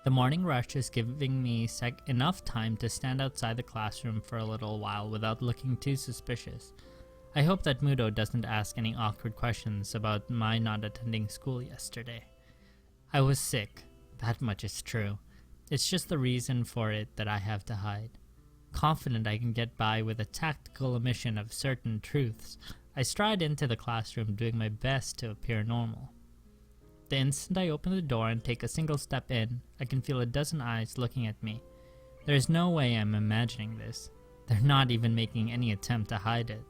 The morning rush is giving me enough time to stand outside the classroom for a little while without looking too suspicious. I hope that Muto doesn't ask any awkward questions about my not attending school yesterday. I was sick, that much is true. It's just the reason for it that I have to hide. Confident I can get by with a tactical omission of certain truths, I stride into the classroom doing my best to appear normal. The instant I open the door and take a single step in, I can feel a dozen eyes looking at me. There is no way I'm imagining this. They're not even making any attempt to hide it.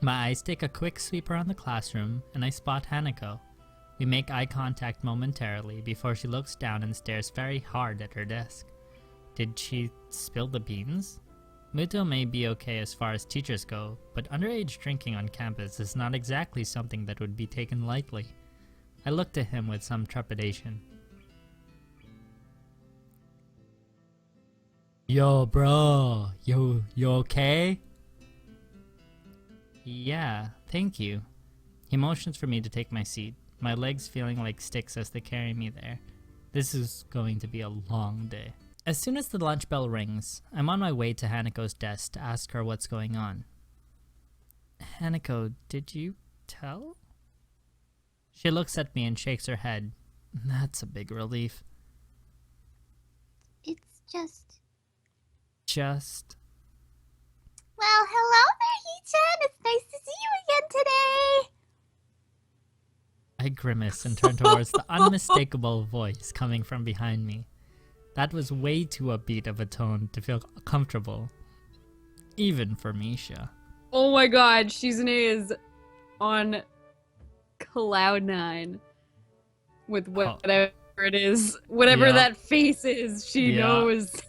My eyes take a quick sweep around the classroom, and I spot Hanako. We make eye contact momentarily before she looks down and stares very hard at her desk. Did she spill the beans? Muto may be okay as far as teachers go, but underage drinking on campus is not exactly something that would be taken lightly. I looked at him with some trepidation. Yo, bro, you okay? Yeah, thank you. He motions for me to take my seat, my legs feeling like sticks as they carry me there. This is going to be a long day. As soon as the lunch bell rings, I'm on my way to Hanako's desk to ask her what's going on. Hanako, did you tell? She looks at me and shakes her head. That's a big relief. It's just... Well, hello there, Hee-chan. It's nice to see you again today. I grimace and turn towards the unmistakable voice coming from behind me. That was way too upbeat of a tone to feel comfortable, even for Misha. Oh my god, Shizune is on cloud nine with whatever it is. Whatever that face is, she knows.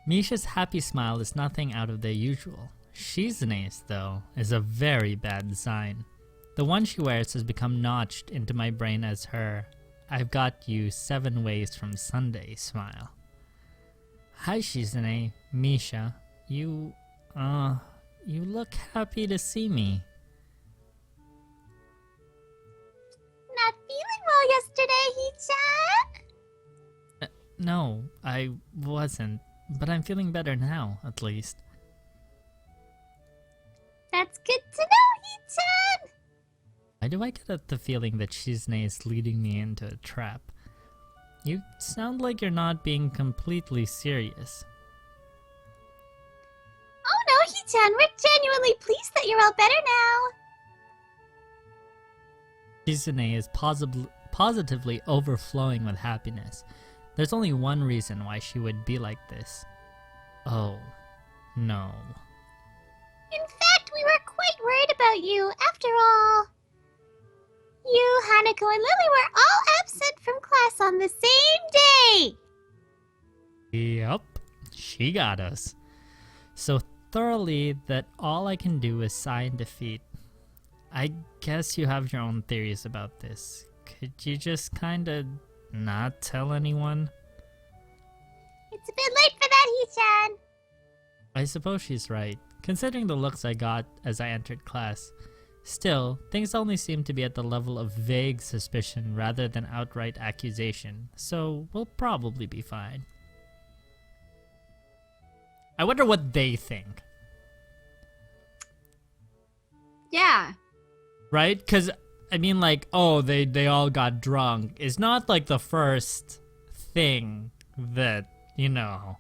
Misha's happy smile is nothing out of the usual. Shizune's, though, is a very bad sign. The one she wears has become notched into my brain as her "I've got you 7 ways from Sunday" smile. Hi Shizune, Misha. You look happy to see me. Not feeling well yesterday, Hee-chan? No, I wasn't, but I'm feeling better now, at least. That's good to know, Hee-chan! Why do I get the feeling that Shizune is leading me into a trap? You sound like you're not being completely serious. Oh no, Hee-chan, we're genuinely pleased that you're all better now. Shizune is positively overflowing with happiness. There's only one reason why she would be like this. Oh, no. In fact, we were quite worried about you, after all. You, Hanako, and Lily were all absent from class on the same day! Yup, she got us. So thoroughly that all I can do is sigh in defeat. I guess you have your own theories about this. Could you just kinda not tell anyone? It's a bit late for that, Hee-chan. I suppose she's right, considering the looks I got as I entered class. Still, things only seem to be at the level of vague suspicion rather than outright accusation, so we'll probably be fine. I wonder what they think. Yeah. Right? Because, I mean, like, oh, they all got drunk is not, like, the first thing that, you know,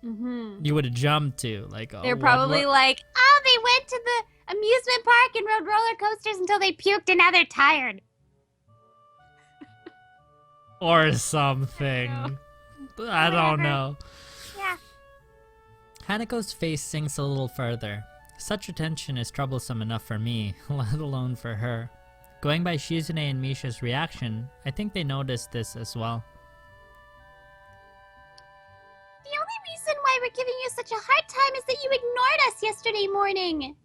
you would have jumped to. Like, oh, They're probably like, oh, they went to the amusement park and rode roller coasters until they puked and now they're tired. or something. I don't know. Yeah. Hanako's face sinks a little further. Such attention is troublesome enough for me, let alone for her. Going by Shizune and Misha's reaction, I think they noticed this as well. The only reason why we're giving you such a hard time is that you ignored us yesterday morning.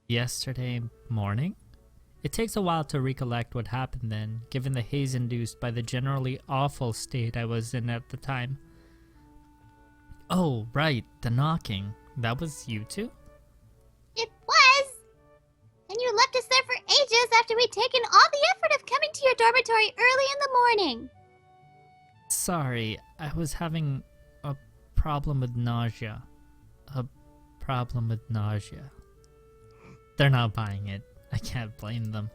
Yesterday morning? It takes a while to recollect what happened then, given the haze induced by the generally awful state I was in at the time. Oh, right, the knocking. That was you two? It was. And you left us there for ages after we'd taken all the effort of coming to your our dormitory early in the morning. Sorry, I was having a problem with nausea. A problem with nausea. They're not buying it. I can't blame them.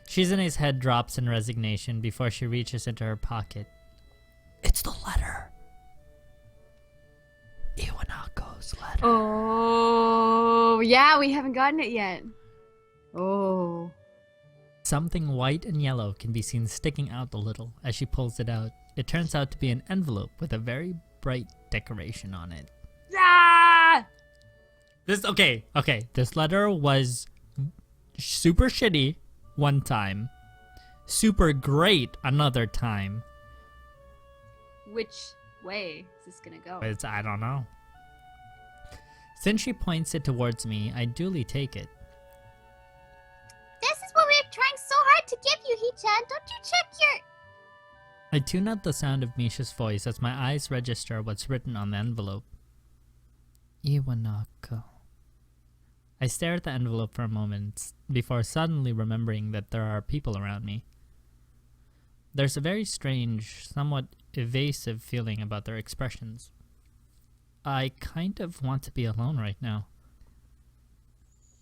Shizune's head drops in resignation before she reaches into her pocket. It's the letter. Iwanako's letter. Oh, yeah, we haven't gotten it yet. Oh. Something white and yellow can be seen sticking out a little as she pulls it out. It turns out to be an envelope with a very bright decoration on it. Ah! Okay. This letter was super shitty one time. Super great another time. Which way is this gonna go? I don't know. Since she points it towards me, I duly take it. This is what we're trying so hard to give you, Hee-chan. Don't you check your... I tune out the sound of Misha's voice as my eyes register what's written on the envelope. Iwanako. I stare at the envelope for a moment before suddenly remembering that there are people around me. There's a very strange, somewhat evasive feeling about their expressions. I kind of want to be alone right now.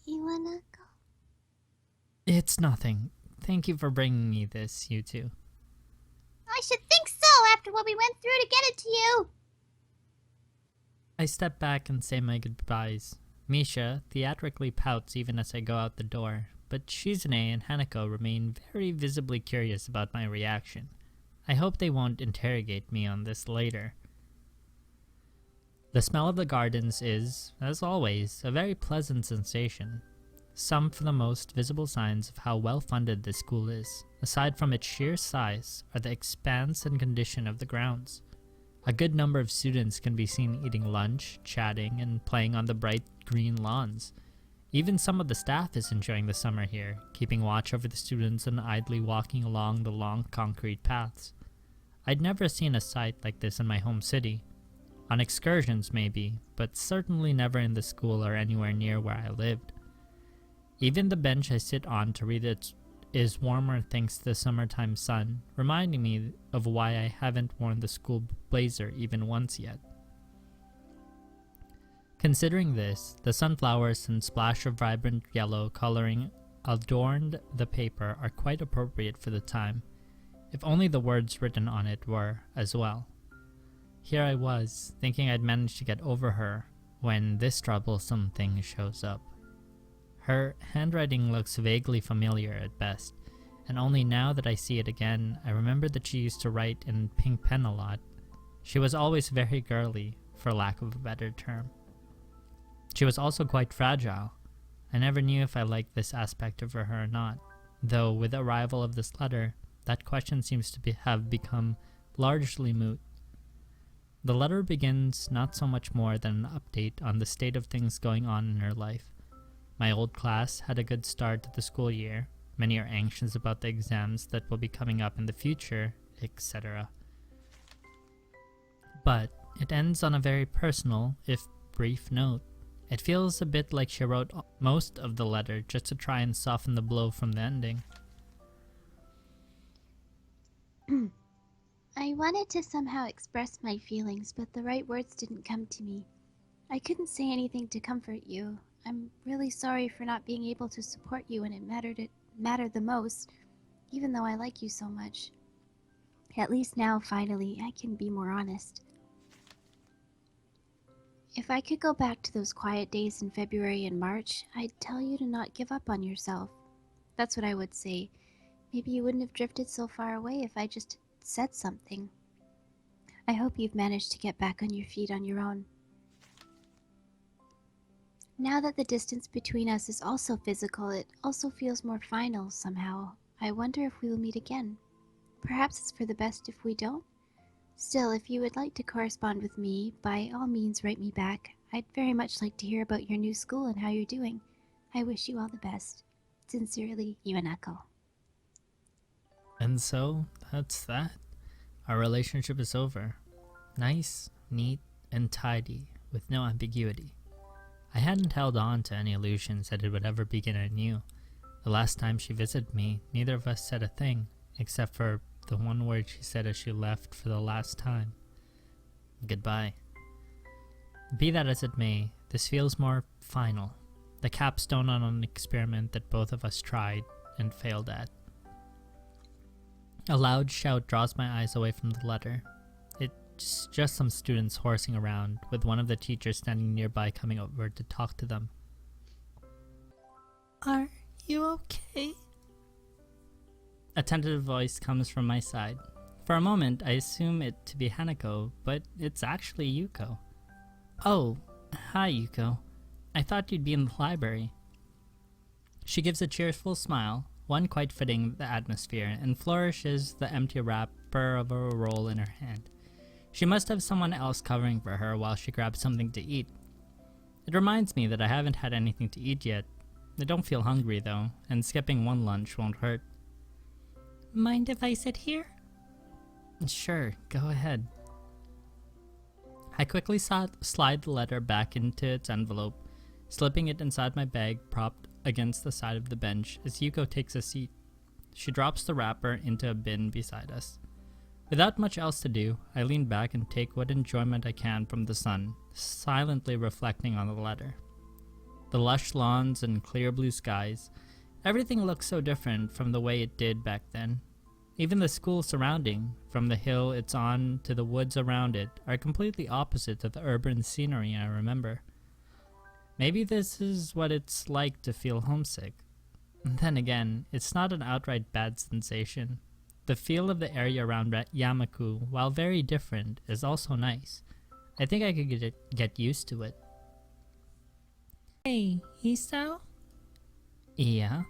Iwanako? It's nothing. Thank you for bringing me this, you two. I should think so after what we went through to get it to you. I step back and say my goodbyes. Misha theatrically pouts even as I go out the door, but Shizune and Hanako remain very visibly curious about my reaction. I hope they won't interrogate me on this later. The smell of the gardens is, as always, a very pleasant sensation. Some for the most visible signs of how well-funded this school is, aside from its sheer size, are the expanse and condition of the grounds. A good number of students can be seen eating lunch, chatting, and playing on the bright green lawns. Even some of the staff is enjoying the summer here, keeping watch over the students and idly walking along the long concrete paths. I'd never seen a sight like this in my home city. On excursions maybe, but certainly never in the school or anywhere near where I lived. Even the bench I sit on to read it is warmer thanks to the summertime sun, reminding me of why I haven't worn the school blazer even once yet. Considering this, the sunflowers and splash of vibrant yellow coloring adorned the paper are quite appropriate for the time, if only the words written on it were as well. Here I was, thinking I'd managed to get over her, when this troublesome thing shows up. Her handwriting looks vaguely familiar at best, and only now that I see it again, I remember that she used to write in pink pen a lot. She was always very girly, for lack of a better term. She was also quite fragile. I never knew if I liked this aspect of her or not, though with the arrival of this letter, that question seems to have become largely moot. The letter begins not so much more than an update on the state of things going on in her life. My old class had a good start to the school year. Many are anxious about the exams that will be coming up in the future, etc. But it ends on a very personal, if brief note. It feels a bit like she wrote most of the letter just to try and soften the blow from the ending. I wanted to somehow express my feelings, but the right words didn't come to me. I couldn't say anything to comfort you. I'm really sorry for not being able to support you when it mattered the most, even though I like you so much. At least now, finally, I can be more honest. If I could go back to those quiet days in February and March, I'd tell you to not give up on yourself. That's what I would say. Maybe you wouldn't have drifted so far away if I just said something. I hope you've managed to get back on your feet on your own. Now that the distance between us is also physical, it also feels more final somehow. I wonder if we will meet again. Perhaps it's for the best if we don't. Still, if you would like to correspond with me, by all means write me back. I'd very much like to hear about your new school and how you're doing. I wish you all the best. Sincerely, Hanako. And so, that's that. Our relationship is over. Nice, neat, and tidy, with no ambiguity. I hadn't held on to any illusions that it would ever begin anew. The last time she visited me, neither of us said a thing, except for the one word she said as she left for the last time. Goodbye. Be that as it may, this feels more final. The capstone on an experiment that both of us tried and failed at. A loud shout draws my eyes away from the letter. It's just some students horsing around, with one of the teachers standing nearby coming over to talk to them. Are you okay? A tentative voice comes from my side. For a moment, I assume it to be Hanako, but it's actually Yuko. Oh, hi Yuko. I thought you'd be in the library. She gives a cheerful smile, one quite fitting the atmosphere, and flourishes the empty wrapper of a roll in her hand. She must have someone else covering for her while she grabs something to eat. It reminds me that I haven't had anything to eat yet. I don't feel hungry though, and skipping one lunch won't hurt. Mind if I sit here? Sure, go ahead. I quickly slide the letter back into its envelope, slipping it inside my bag propped against the side of the bench as Yuko takes a seat. She drops the wrapper into a bin beside us. Without much else to do, I lean back and take what enjoyment I can from the sun, silently reflecting on the letter. The lush lawns and clear blue skies, everything looks so different from the way it did back then. Even the school surrounding, from the hill it's on to the woods around it, are completely opposite to the urban scenery I remember. Maybe this is what it's like to feel homesick. Then again, it's not an outright bad sensation. The feel of the area around Yamaku, while very different, is also nice. I think I could get used to it. Hey, Hisao? Yeah?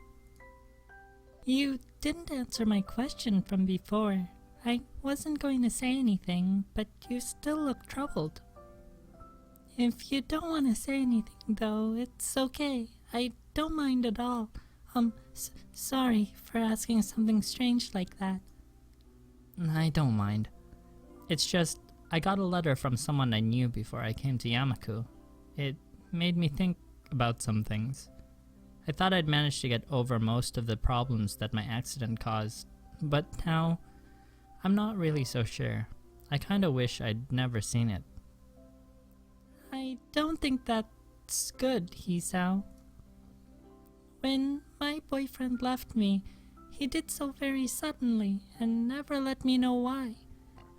You didn't answer my question from before. I wasn't going to say anything, but you still look troubled. If you don't want to say anything, though, it's okay. I don't mind at all. Sorry for asking something strange like that. I don't mind. It's just, I got a letter from someone I knew before I came to Yamaku. It made me think about some things. I thought I'd managed to get over most of the problems that my accident caused, but now, I'm not really so sure. I kinda wish I'd never seen it. I don't think that's good, Hisao. When my boyfriend left me, he did so very suddenly and never let me know why.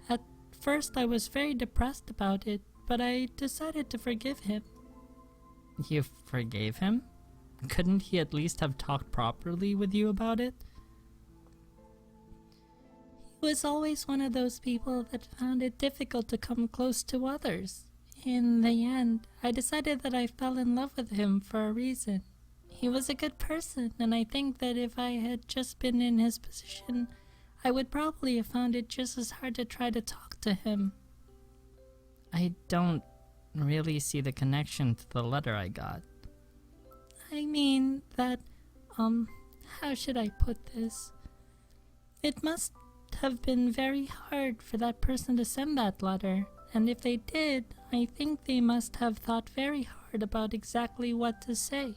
At first I was very depressed about it, but I decided to forgive him. You forgave him? Couldn't he at least have talked properly with you about it? He was always one of those people that found it difficult to come close to others. In the end, I decided that I fell in love with him for a reason. He was a good person, and I think that if I had just been in his position, I would probably have found it just as hard to try to talk to him. I don't really see the connection to the letter I got. I mean that, how should I put this? It must have been very hard for that person to send that letter, and if they did, I think they must have thought very hard about exactly what to say.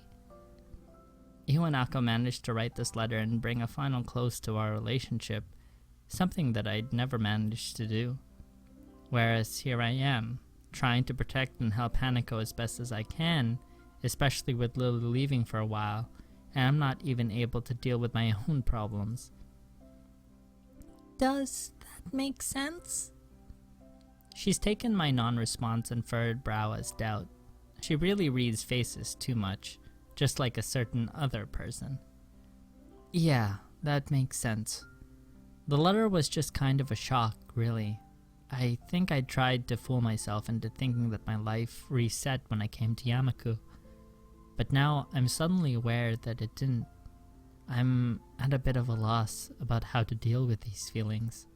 Hanako managed to write this letter and bring a final close to our relationship, something that I'd never managed to do. Whereas here I am, trying to protect and help Hanako as best as I can, especially with Lily leaving for a while, and I'm not even able to deal with my own problems. Does that make sense? She's taken my non-response and furrowed brow as doubt. She really reads faces too much, just like a certain other person. Yeah, that makes sense. The letter was just kind of a shock, really. I think I tried to fool myself into thinking that my life reset when I came to Yamaku. But now I'm suddenly aware that it didn't. I'm at a bit of a loss about how to deal with these feelings.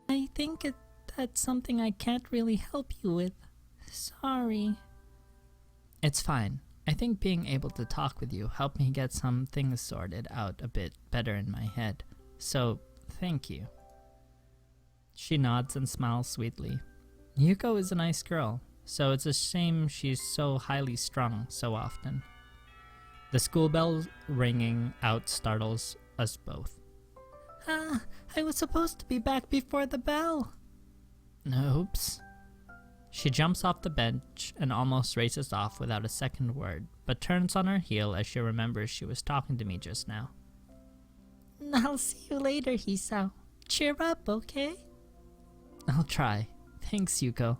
I think that's something I can't really help you with. Sorry. It's fine. I think being able to talk with you helped me get some things sorted out a bit better in my head. So, thank you. She nods and smiles sweetly. Yuko is a nice girl, so it's a shame she's so highly strung so often. The school bell ringing out startles us both. I was supposed to be back before the bell. Oops. She jumps off the bench and almost races off without a second word, but turns on her heel as she remembers she was talking to me just now. I'll see you later, Hisao. Cheer up, okay? I'll try. Thanks, Yuko.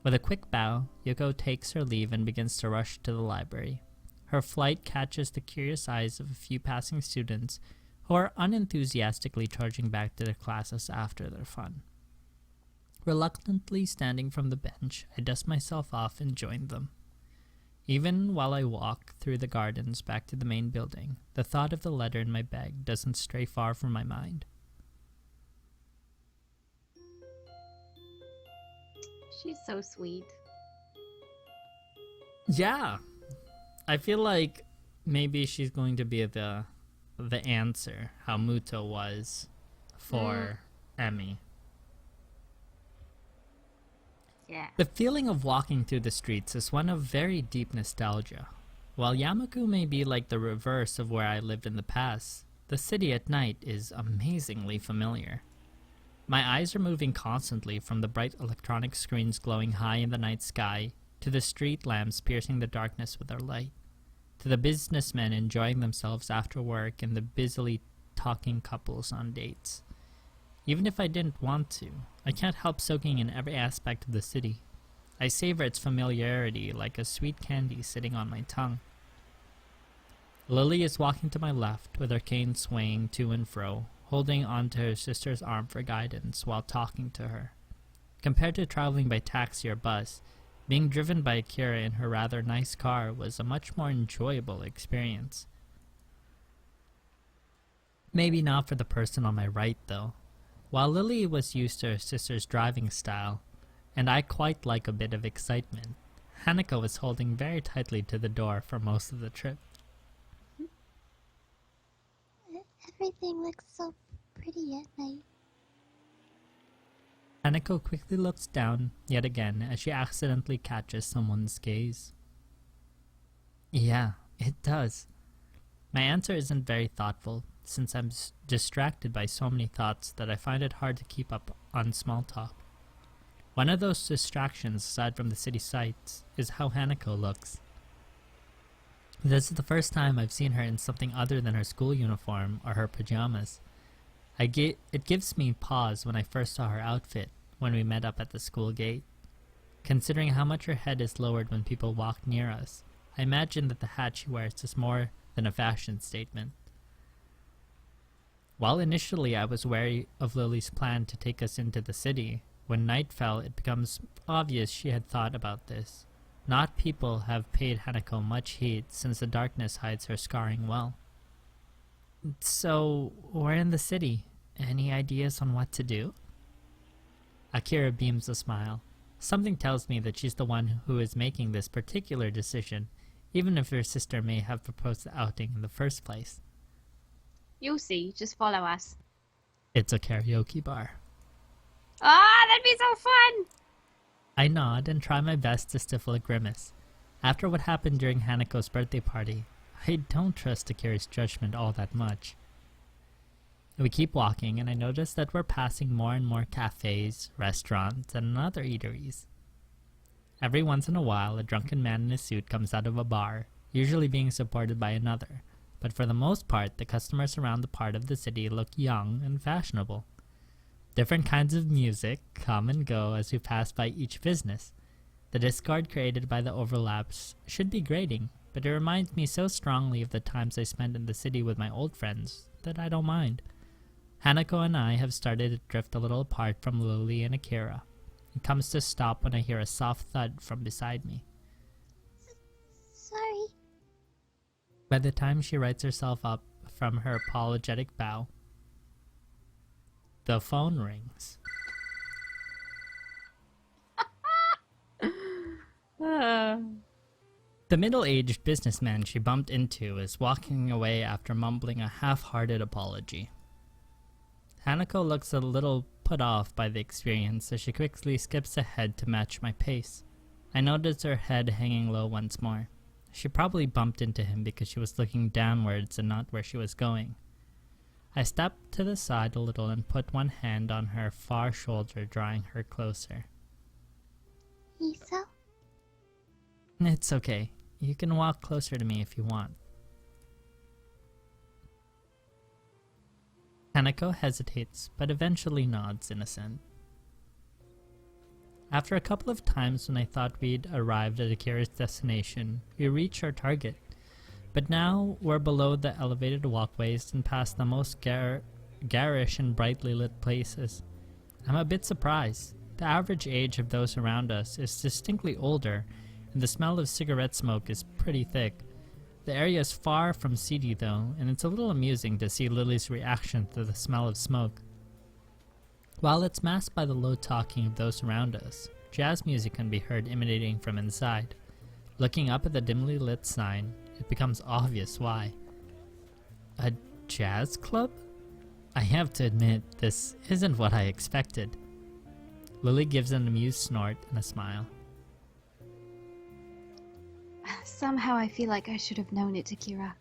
With a quick bow, Yuko takes her leave and begins to rush to the library. Her flight catches the curious eyes of a few passing students who are unenthusiastically charging back to their classes after their fun. Reluctantly standing from the bench, I dust myself off and join them. Even while I walk through the gardens back to the main building, the thought of the letter in my bag doesn't stray far from my mind. She's so sweet. Yeah. I feel like maybe she's going to be the answer, how Muto was for Emmy. Yeah. The feeling of walking through the streets is one of very deep nostalgia. While Yamaku may be like the reverse of where I lived in the past, the city at night is amazingly familiar. My eyes are moving constantly from the bright electronic screens glowing high in the night sky to the street lamps piercing the darkness with their light, to the businessmen enjoying themselves after work and the busily talking couples on dates. Even if I didn't want to, I can't help soaking in every aspect of the city. I savor its familiarity like a sweet candy sitting on my tongue. Lily is walking to my left with her cane swaying to and fro, holding onto her sister's arm for guidance while talking to her. Compared to traveling by taxi or bus, being driven by Akira in her rather nice car was a much more enjoyable experience. Maybe not for the person on my right, though. While Lily was used to her sister's driving style, and I quite like a bit of excitement, Hanako was holding very tightly to the door for most of the trip. Everything looks so pretty at night. Hanako quickly looks down yet again as she accidentally catches someone's gaze. Yeah, it does. My answer isn't very thoughtful, since I'm distracted by so many thoughts that I find it hard to keep up on small talk. One of those distractions, aside from the city sights, is how Hanako looks. This is the first time I've seen her in something other than her school uniform or her pajamas. It gives me pause when I first saw her outfit when we met up at the school gate. Considering how much her head is lowered when people walk near us, I imagine that the hat she wears is more than a fashion statement. While initially I was wary of Lily's plan to take us into the city, when night fell it becomes obvious she had thought about this. Not people have paid Hanako much heed since the darkness hides her scarring well. So, we're in the city. Any ideas on what to do? Akira beams a smile. Something tells me that she's the one who is making this particular decision, even if her sister may have proposed the outing in the first place. You'll see. Just follow us. It's a karaoke bar. Ah, that'd be so fun! I nod and try my best to stifle a grimace. After what happened during Hanako's birthday party, I don't trust Akira's judgment all that much. We keep walking, and I notice that we're passing more and more cafes, restaurants, and other eateries. Every once in a while, a drunken man in a suit comes out of a bar, usually being supported by another, but for the most part, the customers around the part of the city look young and fashionable. Different kinds of music come and go as we pass by each business. The discord created by the overlaps should be grating, but it reminds me so strongly of the times I spent in the city with my old friends that I don't mind. Hanako and I have started to drift a little apart from Lily and Akira. It comes to a stop when I hear a soft thud from beside me. Sorry. By the time she rights herself up from her apologetic bow, the phone rings. The middle-aged businessman she bumped into is walking away after mumbling a half-hearted apology. Hanako looks a little put off by the experience as she quickly skips ahead to match my pace. I notice her head hanging low once more. She probably bumped into him because she was looking downwards and not where she was going. I stepped to the side a little and put one hand on her far shoulder, drawing her closer. Hisao? It's okay. You can walk closer to me if you want. Hanako hesitates, but eventually nods in assent. After a couple of times when I thought we'd arrived at Akira's destination, we reach our target. But now we're below the elevated walkways and past the most garish and brightly lit places. I'm a bit surprised. The average age of those around us is distinctly older, and the smell of cigarette smoke is pretty thick. The area is far from seedy though, and it's a little amusing to see Lily's reaction to the smell of smoke. While it's masked by the low talking of those around us, jazz music can be heard emanating from inside. Looking up at the dimly lit sign, it becomes obvious why. A jazz club? I have to admit, this isn't what I expected. Lily gives an amused snort and a smile. Somehow I feel like I should have known it, Akira.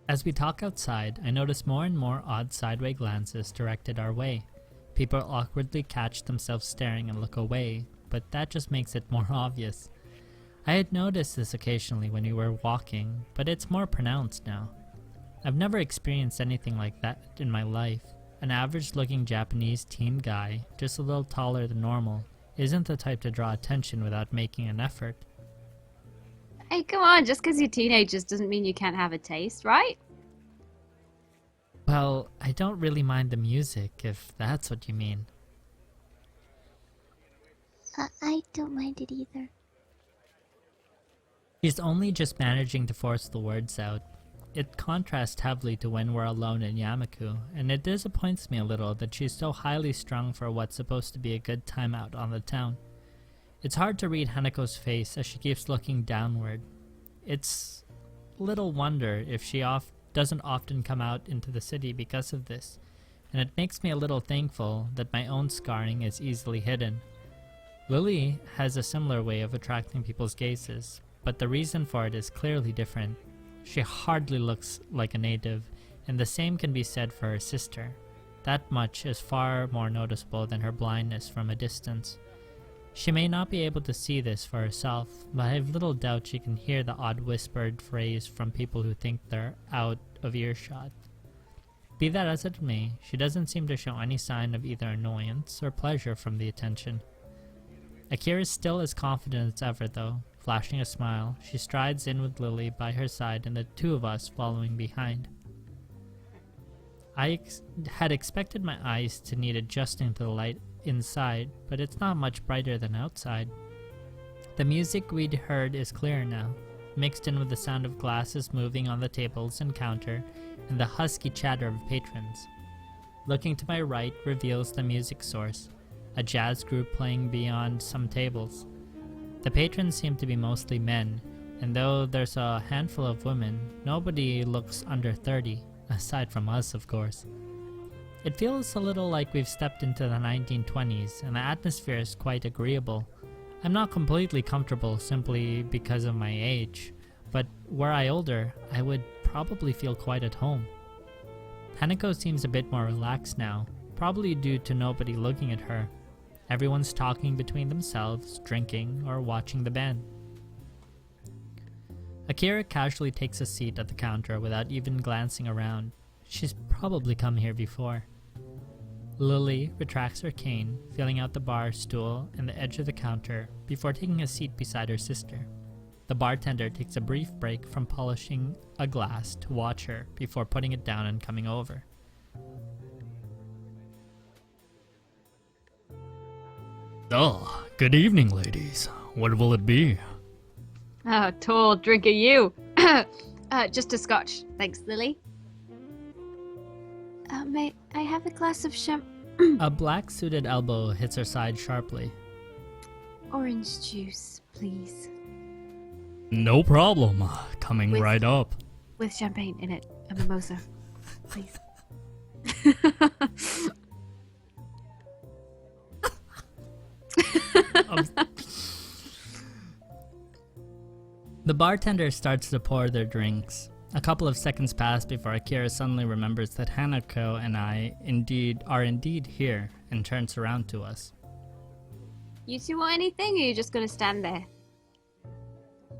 As we talk outside, I notice more and more odd sideways glances directed our way. People awkwardly catch themselves staring and look away, but that just makes it more obvious. I had noticed this occasionally when we were walking, but it's more pronounced now. I've never experienced anything like that in my life. An average-looking Japanese teen guy, just a little taller than normal, isn't the type to draw attention without making an effort. Hey, come on, just because you're teenagers doesn't mean you can't have a taste, right? Well, I don't really mind the music, if that's what you mean. I don't mind it either. She's only just managing to force the words out. It contrasts heavily to when we're alone in Yamaku, and it disappoints me a little that she's so highly strung for what's supposed to be a good time out on the town. It's hard to read Hanako's face as she keeps looking downward. It's little wonder if she doesn't often come out into the city because of this, and it makes me a little thankful that my own scarring is easily hidden. Lily has a similar way of attracting people's gazes, but the reason for it is clearly different. She hardly looks like a native, and the same can be said for her sister. That much is far more noticeable than her blindness from a distance. She may not be able to see this for herself, but I have little doubt she can hear the odd whispered phrase from people who think they're out of earshot. Be that as it may, she doesn't seem to show any sign of either annoyance or pleasure from the attention. Akira is still as confident as ever though. Flashing a smile, she strides in with Lily by her side and the two of us following behind. I had expected my eyes to need adjusting to the light inside, but it's not much brighter than outside. The music we'd heard is clearer now, mixed in with the sound of glasses moving on the tables and counter and the husky chatter of patrons. Looking to my right reveals the music source, a jazz group playing beyond some tables. The patrons seem to be mostly men, and though there's a handful of women, nobody looks under 30, aside from us, of course. It feels a little like we've stepped into the 1920s, and the atmosphere is quite agreeable. I'm not completely comfortable simply because of my age, but were I older, I would probably feel quite at home. Hanako seems a bit more relaxed now, probably due to nobody looking at her. Everyone's talking between themselves, drinking, or watching the band. Akira casually takes a seat at the counter without even glancing around. She's probably come here before. Lily retracts her cane, filling out the bar stool and the edge of the counter before taking a seat beside her sister. The bartender takes a brief break from polishing a glass to watch her before putting it down and coming over. Oh, good evening, ladies. What will it be? Oh, tall drinker you. Just a scotch. Thanks, Lily. May I have a glass of A black-suited elbow hits her side sharply. orange juice, please. No problem. Coming With- right up. With champagne in it. A mimosa, please. The bartender starts to pour their drinks. A couple of seconds pass before Akira suddenly remembers that Hanako and I are indeed here and turns around to us. You two want anything, or are you just gonna stand there?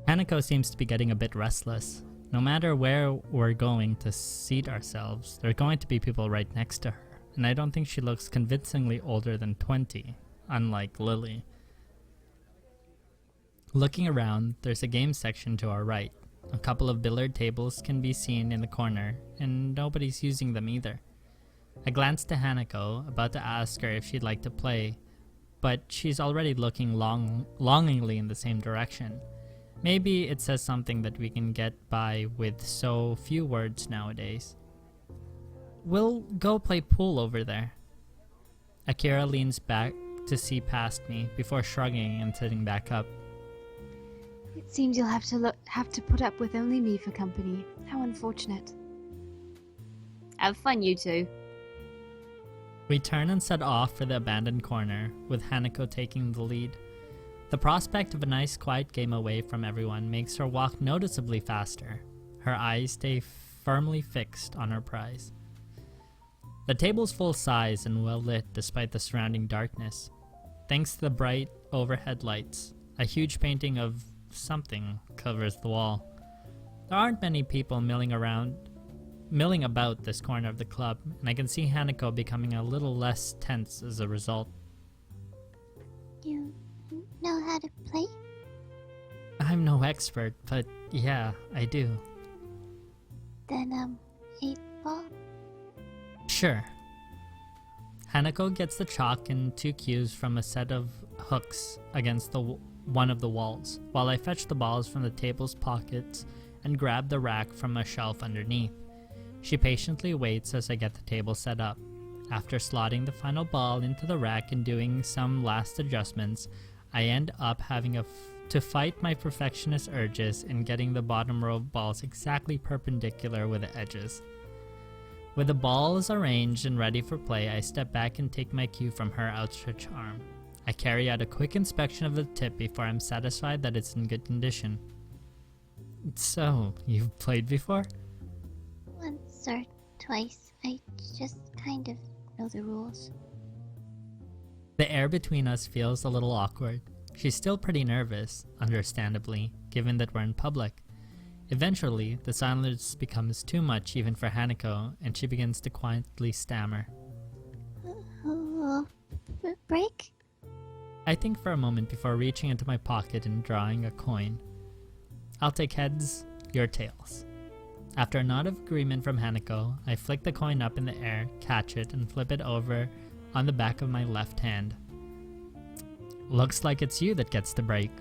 Hanako seems to be getting a bit restless. No matter where we're going to seat ourselves, there are going to be people right next to her, and I don't think she looks convincingly older than 20, unlike Lily. Looking around, there's a game section to our right. A couple of billiard tables can be seen in the corner, and nobody's using them either. I glance to Hanako, about to ask her if she'd like to play, but she's already looking longingly in the same direction. Maybe it says something that we can get by with so few words nowadays. We'll go play pool over there. Akira leans back to see past me before shrugging and sitting back up. It seems you'll have to put up with only me for company. How unfortunate. Have fun, you two. We turn and set off for the abandoned corner, with Hanako taking the lead. The prospect of a nice quiet game away from everyone makes her walk noticeably faster. Her eyes stay firmly fixed on her prize. The table's full size and well lit despite the surrounding darkness. Thanks to the bright overhead lights, a huge painting of something covers the wall. There aren't many people milling about this corner of the club, and I can see Hanako becoming a little less tense as a result. You know how to play? I'm no expert, but yeah, I do. Then, 8 ball? Sure. Hanako gets the chalk and 2 cues from a set of hooks against one of the walls, while I fetch the balls from the table's pockets and grab the rack from a shelf underneath. She patiently waits as I get the table set up. After slotting the final ball into the rack and doing some last adjustments, I end up having to fight my perfectionist urges in getting the bottom row of balls exactly perpendicular with the edges. With the balls arranged and ready for play, I step back and take my cue from her outstretched arm. I carry out a quick inspection of the tip before I'm satisfied that it's in good condition. So, you've played before? Once or twice. I just kind of know the rules. The air between us feels a little awkward. She's still pretty nervous, understandably, given that we're in public. Eventually, the silence becomes too much even for Hanako, and she begins to quietly stammer. Break? I think for a moment before reaching into my pocket and drawing a coin. I'll take heads, your tails. After a nod of agreement from Hanako, I flick the coin up in the air, catch it, and flip it over on the back of my left hand. Looks like it's you that gets to break.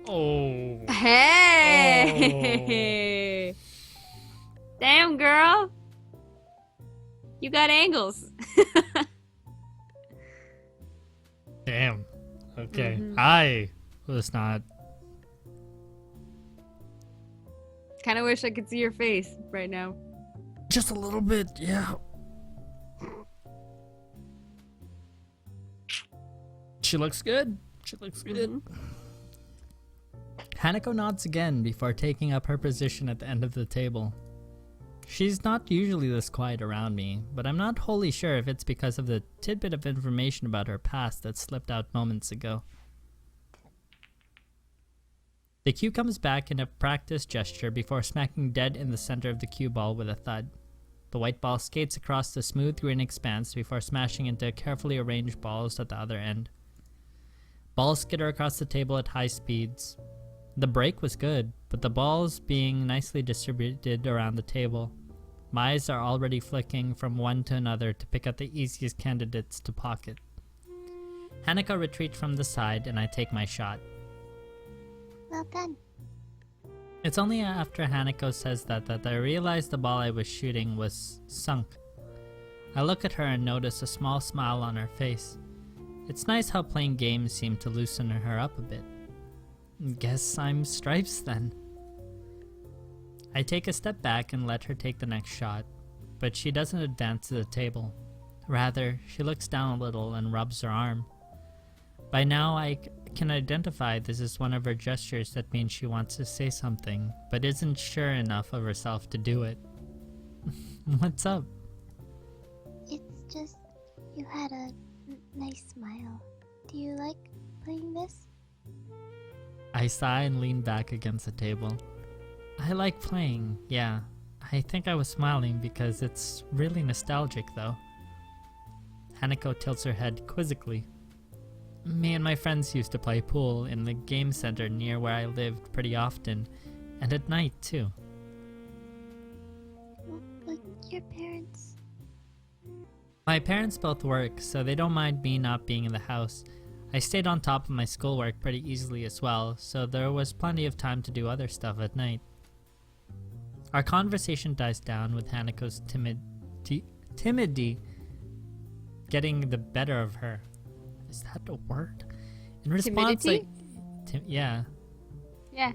Oh. Hey! Damn, girl! You got angles. Damn. Okay. Mhm. I was not. Kind of wish I could see your face right now. Just a little bit, yeah. She looks good. She looks good. Hanako nods again before taking up her position at the end of the table. She's not usually this quiet around me, but I'm not wholly sure if it's because of the tidbit of information about her past that slipped out moments ago. The cue comes back in a practiced gesture before smacking dead in the center of the cue ball with a thud. The white ball skates across the smooth green expanse before smashing into carefully arranged balls at the other end. Balls skitter across the table at high speeds. The break was good, but the balls being nicely distributed around the table. My eyes are already flicking from one to another to pick out the easiest candidates to pocket. Hanako retreats from the side and I take my shot. Well done. It's only after Hanako says that I realize the ball I was shooting was sunk. I look at her and notice a small smile on her face. It's nice how playing games seemed to loosen her up a bit. Guess I'm Stripes then. I take a step back and let her take the next shot, but she doesn't advance to the table. Rather, she looks down a little and rubs her arm. By now I can identify this as one of her gestures that means she wants to say something, but isn't sure enough of herself to do it. What's up? It's just, you had a nice smile. Do you like playing this? I sigh and lean back against the table. I like playing, yeah. I think I was smiling because it's really nostalgic though. Hanako tilts her head quizzically. Me and my friends used to play pool in the game center near where I lived pretty often, and at night too. But your parents... My parents both work, so they don't mind me not being in the house. I stayed on top of my schoolwork pretty easily as well, so there was plenty of time to do other stuff at night. Our conversation dies down with Hanako's timidity getting the better of her. Is that a word? In response, yeah. Yeah.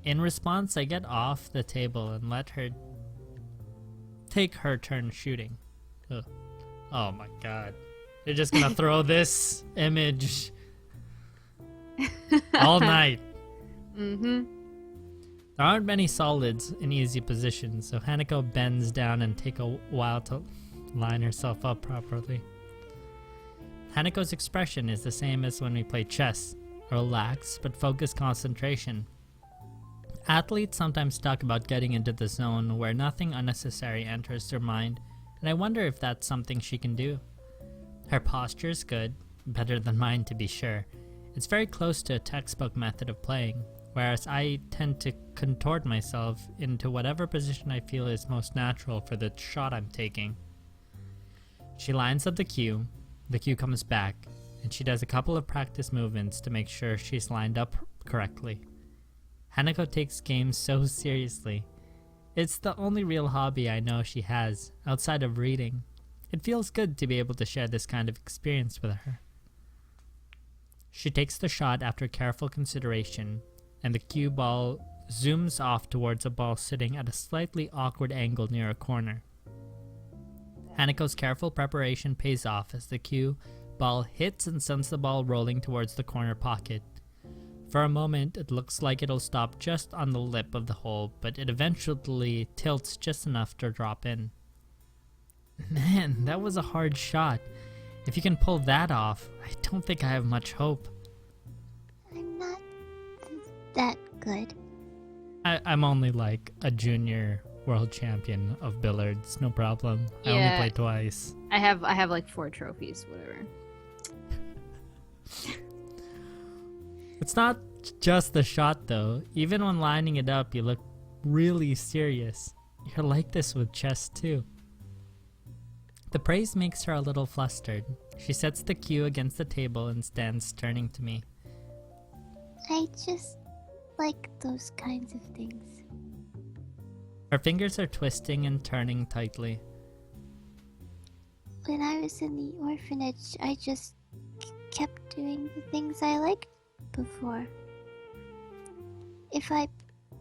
In response, I get off the table and let her take her turn shooting. Ugh. Oh my god. They're just gonna throw this image all night. Mm-hmm. There aren't many solids in easy positions, so Hanako bends down and takes a while to line herself up properly. Hanako's expression is the same as when we play chess, a relaxed but focused concentration. Athletes sometimes talk about getting into the zone where nothing unnecessary enters their mind, and I wonder if that's something she can do. Her posture is good, better than mine to be sure. It's very close to a textbook method of playing, whereas I tend to contort myself into whatever position I feel is most natural for the shot I'm taking. She lines up the cue comes back, and she does a couple of practice movements to make sure she's lined up correctly. Hanako takes games so seriously. It's the only real hobby I know she has, outside of reading. It feels good to be able to share this kind of experience with her. She takes the shot after careful consideration, and the cue ball zooms off towards a ball sitting at a slightly awkward angle near a corner. Hanako's careful preparation pays off as the cue ball hits and sends the ball rolling towards the corner pocket. For a moment, it looks like it'll stop just on the lip of the hole, but it eventually tilts just enough to drop in. Man, that was a hard shot. If you can pull that off, I don't think I have much hope. I'm not that good. I'm only like a junior world champion of billiards, no problem. I only Yeah. play twice. I have like 4 trophies, whatever. It's not just the shot though. Even when lining it up, you look really serious. You're like this with chess too. The praise makes her a little flustered. She sets the cue against the table and stands turning to me. I just like those kinds of things. Her fingers are twisting and turning tightly. When I was in the orphanage, I just kept doing the things I liked before. If I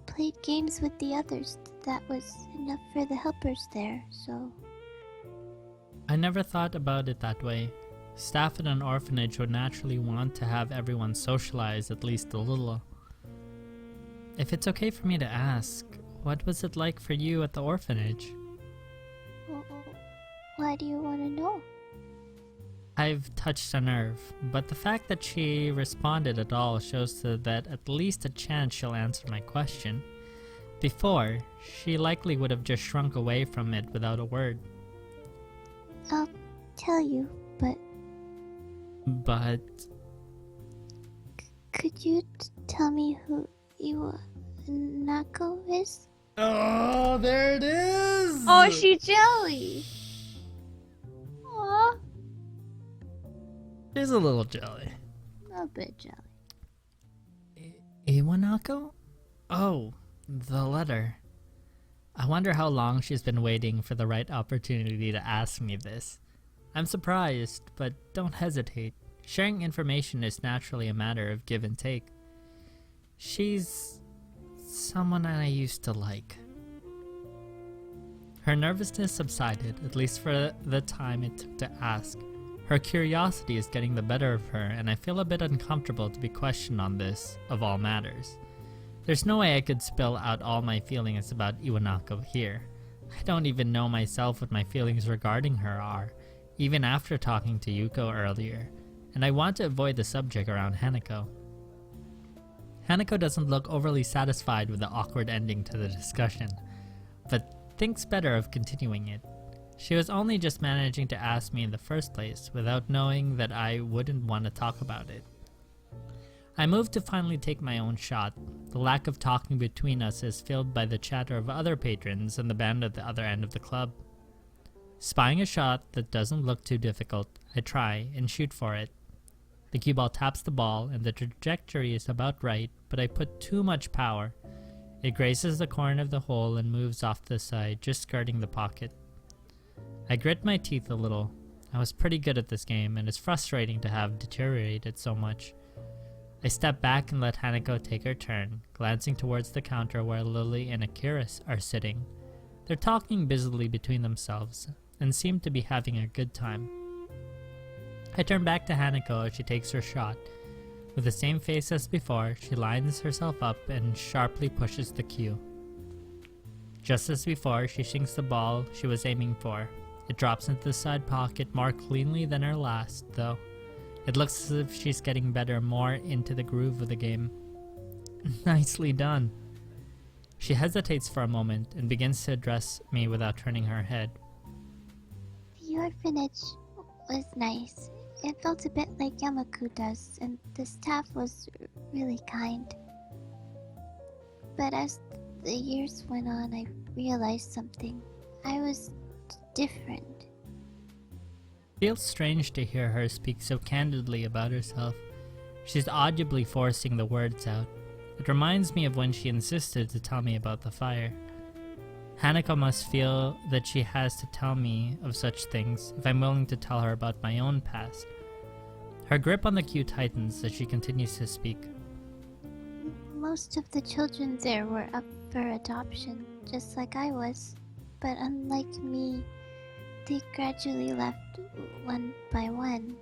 played games with the others, that was enough for the helpers there, so... I never thought about it that way. Staff at an orphanage would naturally want to have everyone socialize at least a little. If it's okay for me to ask, what was it like for you at the orphanage? Why do you want to know? I've touched a nerve, but the fact that she responded at all shows that at least a chance she'll answer my question. Before, she likely would have just shrunk away from it without a word. I'll tell you, but... But... Could you tell me who Hanako is? Oh, there it is! Oh, she jelly. Aw, She's a little jelly. A bit jelly. Iwanako? Oh, the letter. I wonder how long she's been waiting for the right opportunity to ask me this. I'm surprised, but don't hesitate. Sharing information is naturally a matter of give and take. She's someone I used to like. Her nervousness subsided, at least for the time it took to ask. Her curiosity is getting the better of her, and I feel a bit uncomfortable to be questioned on this, of all matters. There's no way I could spill out all my feelings about Iwanako here. I don't even know myself what my feelings regarding her are, even after talking to Yuko earlier, and I want to avoid the subject around Hanako. Hanako doesn't look overly satisfied with the awkward ending to the discussion, but thinks better of continuing it. She was only just managing to ask me in the first place without knowing that I wouldn't want to talk about it. I moved to finally take my own shot. The lack of talking between us is filled by the chatter of other patrons and the band at the other end of the club. Spying a shot that doesn't look too difficult, I try and shoot for it. The cue ball taps the ball and the trajectory is about right, but I put too much power. It grazes the corner of the hole and moves off to the side, just skirting the pocket. I grit my teeth a little. I was pretty good at this game, and it's frustrating to have deteriorated so much. I step back and let Hanako take her turn, glancing towards the counter where Lily and Akira are sitting. They're talking busily between themselves, and seem to be having a good time. I turn back to Hanako as she takes her shot. With the same face as before, she lines herself up and sharply pushes the cue. Just as before, she sinks the ball she was aiming for. It drops into the side pocket more cleanly than her last, though. It looks as if she's getting better, more into the groove of the game. Nicely done. She hesitates for a moment and begins to address me without turning her head. The orphanage was nice. It felt a bit like Yamaku does, and the staff was really kind. But as the years went on, I realized something. I was different. Feels strange to hear her speak so candidly about herself. She's audibly forcing the words out. It reminds me of when she insisted to tell me about the fire. Hanako must feel that she has to tell me of such things if I'm willing to tell her about my own past. Her grip on the cue tightens as she continues to speak. Most of the children there were up for adoption, just like I was. But unlike me, they gradually left one by one.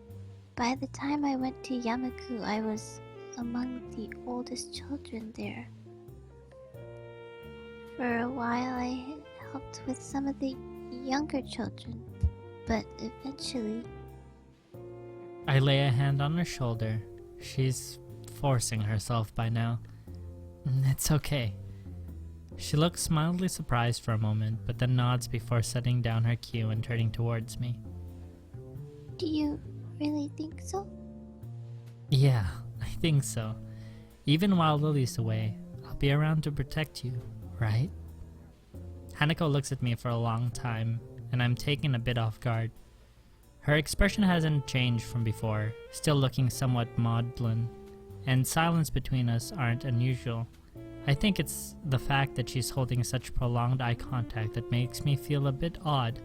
By the time I went to Yamaku, I was among the oldest children there. For a while, I helped with some of the younger children, but eventually... I lay a hand on her shoulder. She's forcing herself by now. It's okay. She looks mildly surprised for a moment, but then nods before setting down her cue and turning towards me. Do you really think so? Yeah, I think so. Even while Lily's away, I'll be around to protect you, right? Hanako looks at me for a long time, and I'm taken a bit off guard. Her expression hasn't changed from before, still looking somewhat maudlin, and silence between us aren't unusual. I think it's the fact that she's holding such prolonged eye contact that makes me feel a bit odd.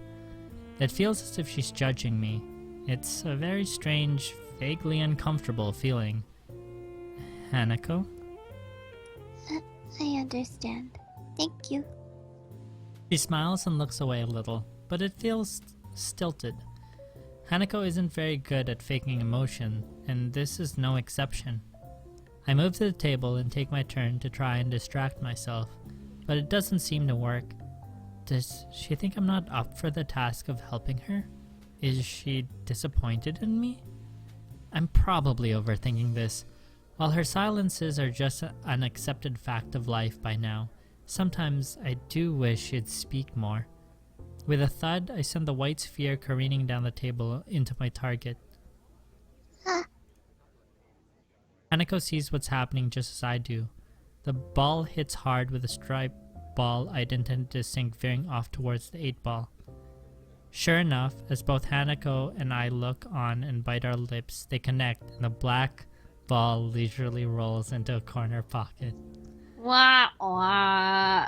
It feels as if she's judging me. It's a very strange, vaguely uncomfortable feeling. Hanako? I understand. Thank you. She smiles and looks away a little, but it feels stilted. Hanako isn't very good at faking emotion, and this is no exception. I move to the table and take my turn to try and distract myself, but it doesn't seem to work. Does she think I'm not up for the task of helping her? Is she disappointed in me? I'm probably overthinking this. While her silences are just an accepted fact of life by now, sometimes I do wish she'd speak more. With a thud, I send the white sphere careening down the table into my target. Hanako sees what's happening just as I do. The ball hits hard with a striped ball I'd intended to sink veering off towards the 8-ball. Sure enough, as both Hanako and I look on and bite our lips, they connect and the black ball leisurely rolls into a corner pocket. Wah, wah.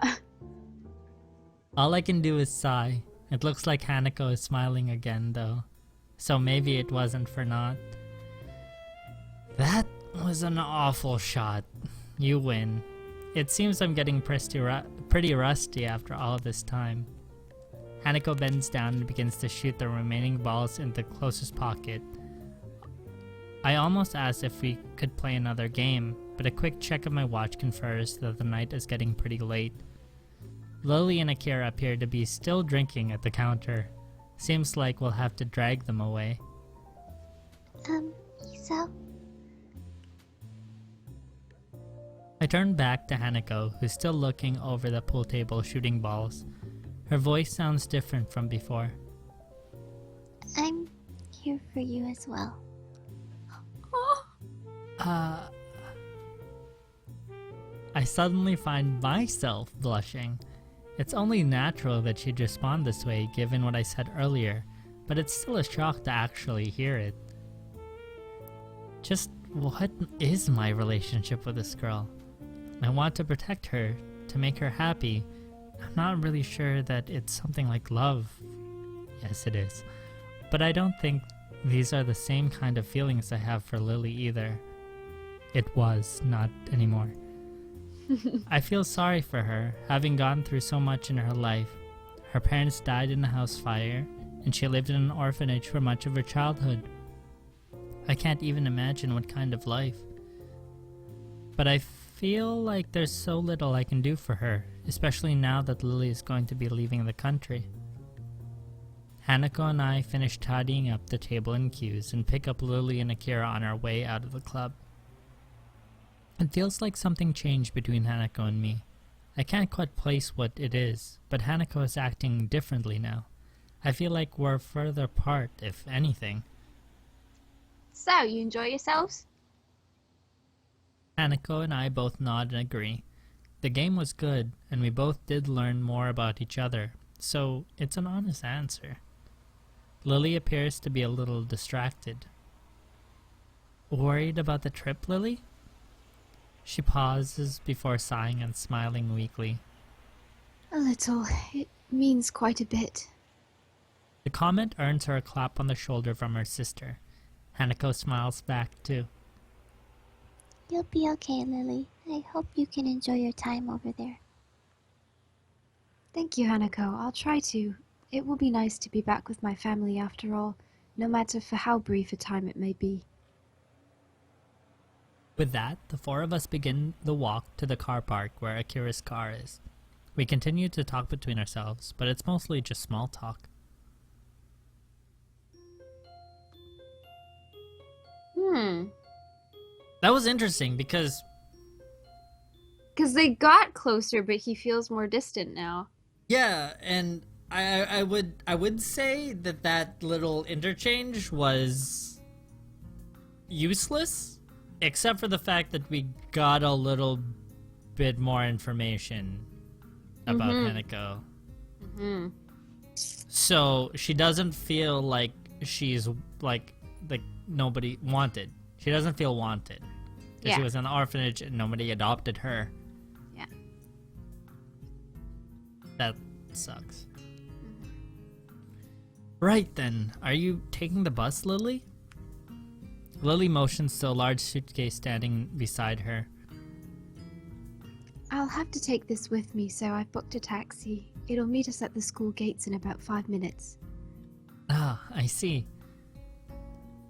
All I can do is sigh. It looks like Hanako is smiling again though, so maybe it wasn't for naught. That was an awful shot. You win. It seems I'm getting pretty rusty after all this time. Hanako bends down and begins to shoot the remaining balls in the closest pocket. I almost asked if we could play another game, but a quick check of my watch confirms that the night is getting pretty late. Lily and Akira appear to be still drinking at the counter. Seems like we'll have to drag them away. Hisao? I turn back to Hanako, who's still looking over the pool table shooting balls. Her voice sounds different from before. I'm here for you as well. I suddenly find myself blushing. It's only natural that she'd respond this way given what I said earlier, but it's still a shock to actually hear it. Just what is my relationship with this girl? I want to protect her, to make her happy. I'm not really sure that it's something like love. Yes, it is. But I don't think these are the same kind of feelings I have for Lily either. It was, not anymore. I feel sorry for her, having gone through so much in her life. Her parents died in a house fire, and she lived in an orphanage for much of her childhood. I can't even imagine what kind of life. But I feel like there's so little I can do for her, especially now that Lily is going to be leaving the country. Hanako and I finish tidying up the table and cues and pick up Lily and Akira on our way out of the club. It feels like something changed between Hanako and me. I can't quite place what it is, but Hanako is acting differently now. I feel like we're further apart, if anything. So, you enjoy yourselves? Hanako and I both nod and agree. The game was good, and we both did learn more about each other, so it's an honest answer. Lily appears to be a little distracted. Worried about the trip, Lily? She pauses before sighing and smiling weakly. A little. It means quite a bit. The comment earns her a clap on the shoulder from her sister. Hanako smiles back too. You'll be okay, Lily. I hope you can enjoy your time over there. Thank you, Hanako. I'll try to. It will be nice to be back with my family after all, no matter for how brief a time it may be. With that, the four of us begin the walk to the car park where Akira's car is. We continue to talk between ourselves, but it's mostly just small talk. That was interesting because they got closer, but he feels more distant now. yeah, and I would say that little interchange was useless, except for the fact that we got a little bit more information about Hanako. So she doesn't feel like she's like nobody wanted. She doesn't feel wanted. Yeah. She was in the orphanage and nobody adopted her. Yeah. That sucks. Right then, are you taking the bus, Lily? Lily motions to a large suitcase standing beside her. I'll have to take this with me, so I've booked a taxi. It'll meet us at the school gates in about 5 minutes. Ah, I see.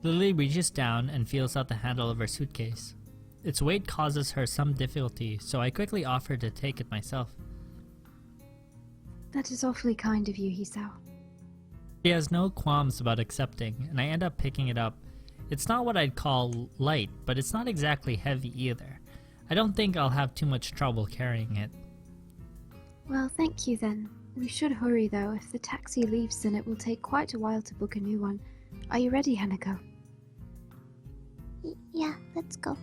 Lily reaches down and feels out the handle of her suitcase. Its weight causes her some difficulty, so I quickly offer to take it myself. That is awfully kind of you, Hisao. She has no qualms about accepting, and I end up picking it up. It's not what I'd call light, but it's not exactly heavy either. I don't think I'll have too much trouble carrying it. Well, thank you then. We should hurry though. If the taxi leaves, then it will take quite a while to book a new one. Are you ready, Hanako? Yeah, let's go.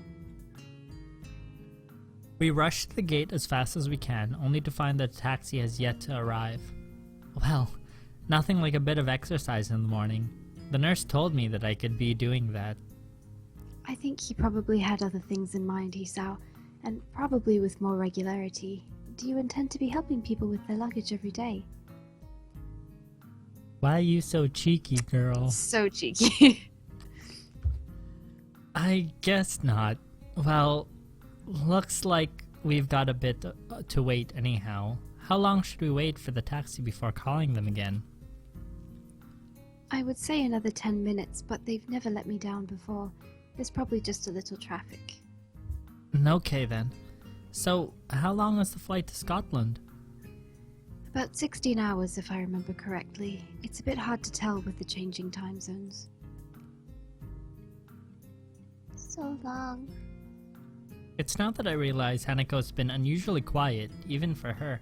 We rush to the gate as fast as we can, only to find that the taxi has yet to arrive. Well, nothing like a bit of exercise in the morning. The nurse told me that I could be doing that. I think he probably had other things in mind, Hisao, and probably with more regularity. Do you intend to be helping people with their luggage every day? Why are you so cheeky, girl? So cheeky. I guess not. Well, looks like we've got a bit to wait anyhow. How long should we wait for the taxi before calling them again? I would say another 10 minutes, but they've never let me down before. There's probably just a little traffic. Okay then. So, how long was the flight to Scotland? About 16 hours, if I remember correctly. It's a bit hard to tell with the changing time zones. So long. It's now that I realize Hanako's been unusually quiet, even for her.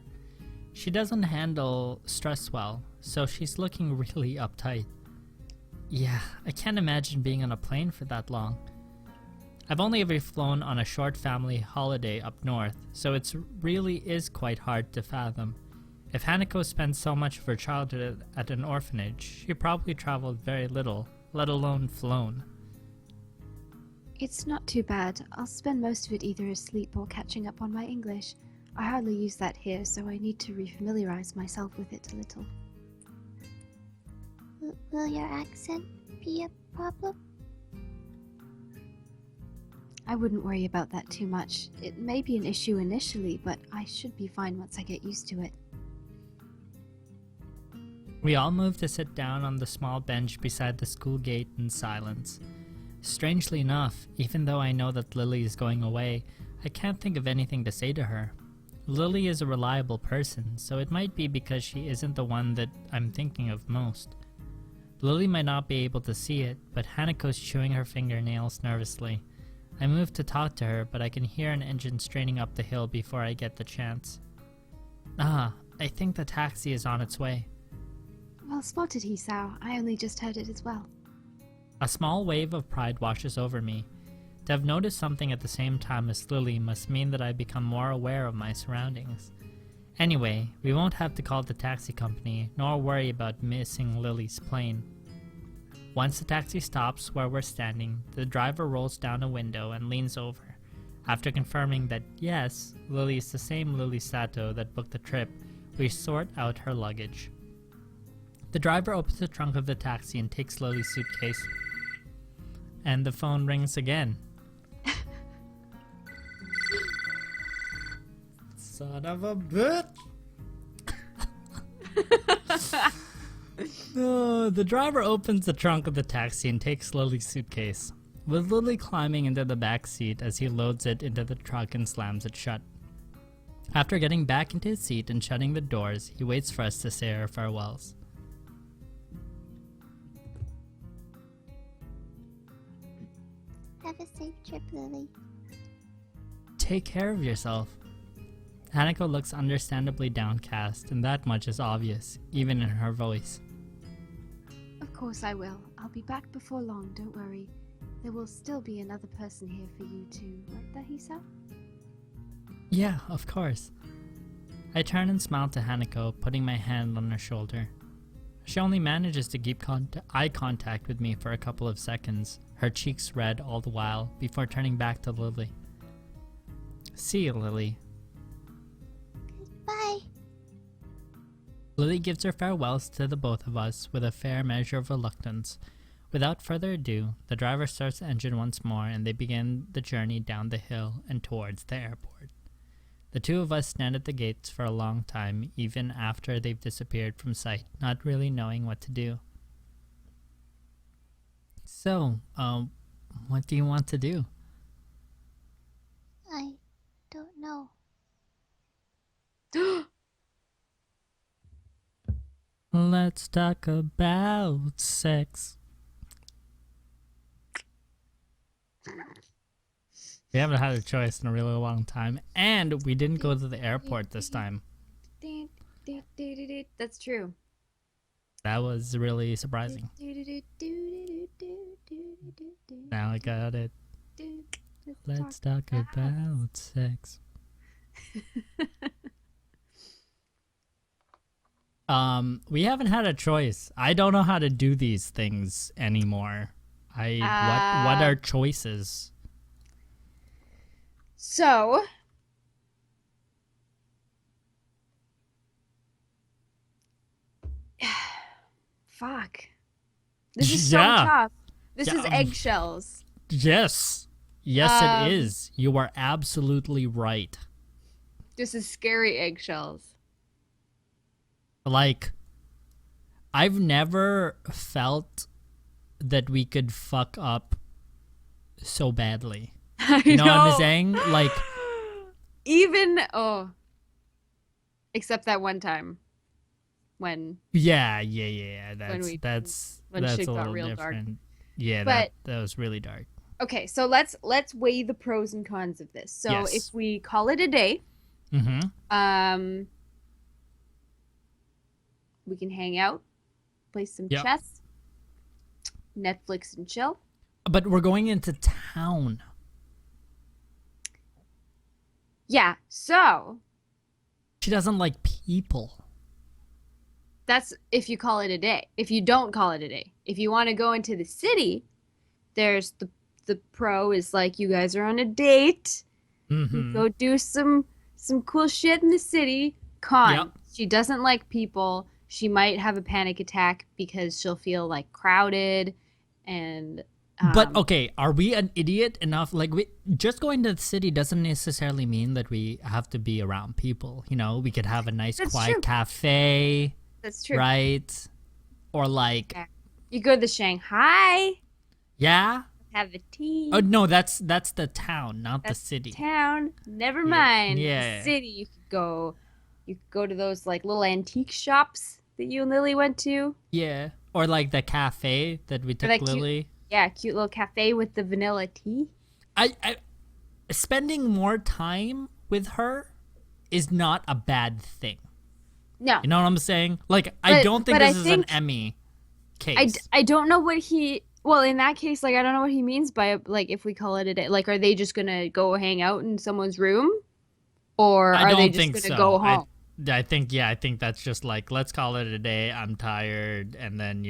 She doesn't handle stress well, so she's looking really uptight. Yeah, I can't imagine being on a plane for that long. I've only ever flown on a short family holiday up north, so it really is quite hard to fathom. If Hanako spent so much of her childhood at an orphanage, she probably traveled very little, let alone flown. It's not too bad. I'll spend most of it either asleep or catching up on my English. I hardly use that here, so I need to refamiliarize myself with it a little. Will your accent be a problem? I wouldn't worry about that too much. It may be an issue initially, but I should be fine once I get used to it. We all moved to sit down on the small bench beside the school gate in silence. Strangely enough, even though I know that Lily is going away, I can't think of anything to say to her. Lily is a reliable person, so it might be because she isn't the one that I'm thinking of most. Lily might not be able to see it, but Hanako's chewing her fingernails nervously. I move to talk to her, but I can hear an engine straining up the hill before I get the chance. I think the taxi is on its way. Well spotted, Hisao. I only just heard it as well. A small wave of pride washes over me. To have noticed something at the same time as Lily must mean that I've become more aware of my surroundings. Anyway, we won't have to call the taxi company, nor worry about missing Lily's plane. Once the taxi stops where we're standing, the driver rolls down a window and leans over. After confirming that yes, Lily is the same Lily Sato that booked the trip, we sort out her luggage. The driver opens the trunk of the taxi and takes Lily's suitcase. And the phone rings again. Son of a bitch! No, the driver opens the trunk of the taxi and takes Lily's suitcase, with Lily climbing into the back seat as he loads it into the truck and slams it shut. After getting back into his seat and shutting the doors, he waits for us to say our farewells. Have a safe trip, Lily. Take care of yourself. Hanako looks understandably downcast, and that much is obvious, even in her voice. Of course I will. I'll be back before long, don't worry. There will still be another person here for you too, right there, Hisao? Yeah, of course. I turn and smile to Hanako, putting my hand on her shoulder. She only manages to keep eye contact with me for a couple of seconds, her cheeks red all the while, before turning back to Lily. See you, Lily. Bye. Lily gives her farewells to the both of us with a fair measure of reluctance. Without further ado, the driver starts the engine once more and they begin the journey down the hill and towards the airport. The two of us stand at the gates for a long time, even after they've disappeared from sight, not really knowing what to do. So, what do you want to do? I don't know. Let's talk about sex. We haven't had a choice in a really long time, and we didn't go to the airport this time. That's true. That was really surprising. Now I got it. Let's talk about sex. We haven't had a choice. I don't know how to do these things anymore. What are choices? So, fuck. This is so Yeah. tough. This Yeah, is eggshells. Yes. Yes, it is. You are absolutely right. This is scary eggshells. Like, I've never felt that we could fuck up so badly. You know what I'm saying? Like, even except that one time when yeah. when That's shit a got little real different. dark. Yeah, But that was really dark. okay, so let's weigh the pros and cons of this. So Yes. if we call it a day, Mm-hmm. we can hang out, play some Yep. chess, Netflix and chill. But we're going into town. Yeah, so She doesn't like people. that's if you call it a day. If you don't call it a day. If you want to go into the city, there's the pro is like you guys are on a date. Mm-hmm. Go do some cool shit in the city. Con, Yep. she doesn't like people. She might have a panic attack because she'll feel like crowded and But okay, are we an idiot enough? Like, just going to the city doesn't necessarily mean that we have to be around people. You know, we could have a nice That's quiet true. cafe, that's true. right? Or like, Yeah. You go to the Shanghai, yeah. have a tea. Oh no, that's the town, not That's the city. Town. Never Yeah. mind. Yeah. The city. You could go. You could go to those like little antique shops that you and Lily went to. Yeah, or like the cafe that we took that cute- Lily. Yeah, cute little cafe with the vanilla tea. I spending more time with her is not a bad thing. No, You know what I'm saying? Like, I don't think but I this is an think- Emmy case. I don't know what he. Well, in that case, like I don't know what he means by like if we call it a day. Like, are they just gonna go hang out in someone's room, or I are don't they just think gonna so. go home? I think that's just like, let's call it a day. I'm tired, and then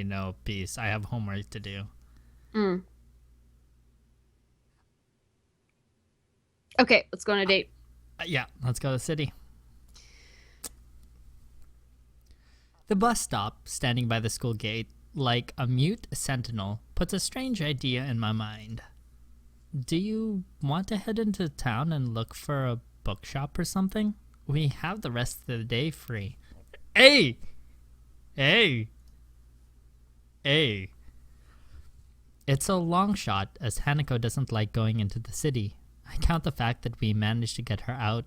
peace. I have homework to do. Okay, let's go on a date. Yeah, let's go to the city. The bus stop, standing by the school gate, like a mute sentinel, puts a strange idea in my mind. Do you want to head into town and look for a bookshop or something? We have the rest of the day free. Hey! Hey! Hey! It's a long shot, as Hanako doesn't like going into the city. I count the fact that we managed to get her out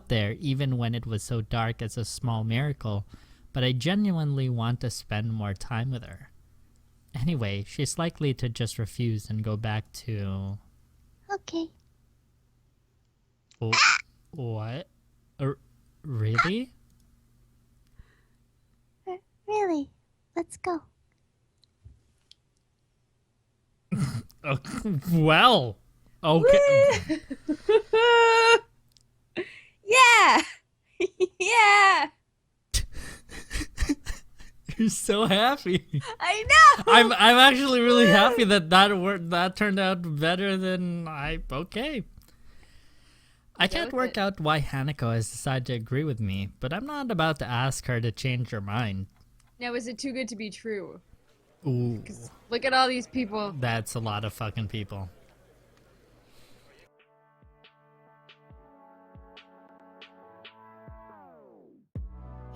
there even when it was so dark as a small miracle, but I genuinely want to spend more time with her. Anyway, she's likely to just refuse and go back to... Okay. Oh, what? Really? Really? Let's go. Oh, well, okay. Yeah, yeah. You're so happy. I know. I'm actually really happy that turned out better than okay. I can't with work it. out why Hanako has decided to agree with me, but I'm not about to ask her to change her mind. Now, is it too good to be true? Ooh, Look at all these people. that's a lot of fucking people.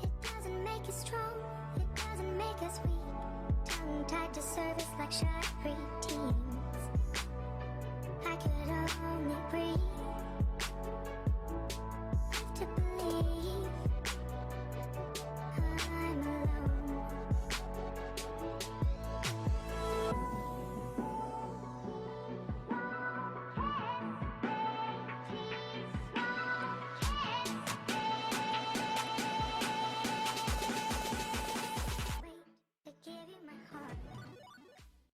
It doesn't make us strong, it doesn't make us weak. Tongue tied to serve